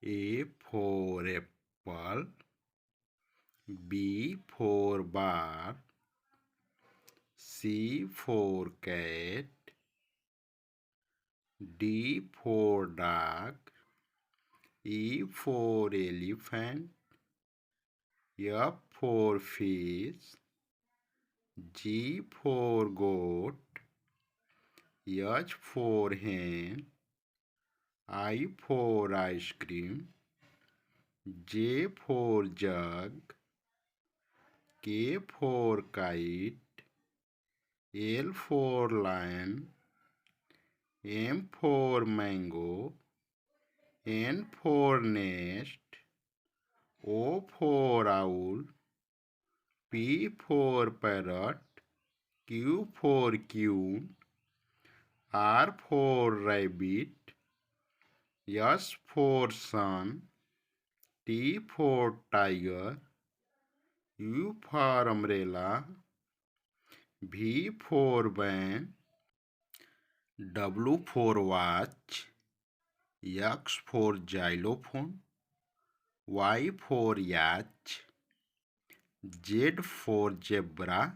A for apple, B for bar, C for cat, D for dog, E for elephant, F for fish, G for goat, H for hen, I for ice cream, J for jug, K for kite, L for lion, M for mango, N for nest, O for owl, P for parrot, Q for queen, R for rabbit, S for sun, T for tiger, U for umbrella, V for van, W for watch, X for xylophone, Y for yacht, Z for zebra,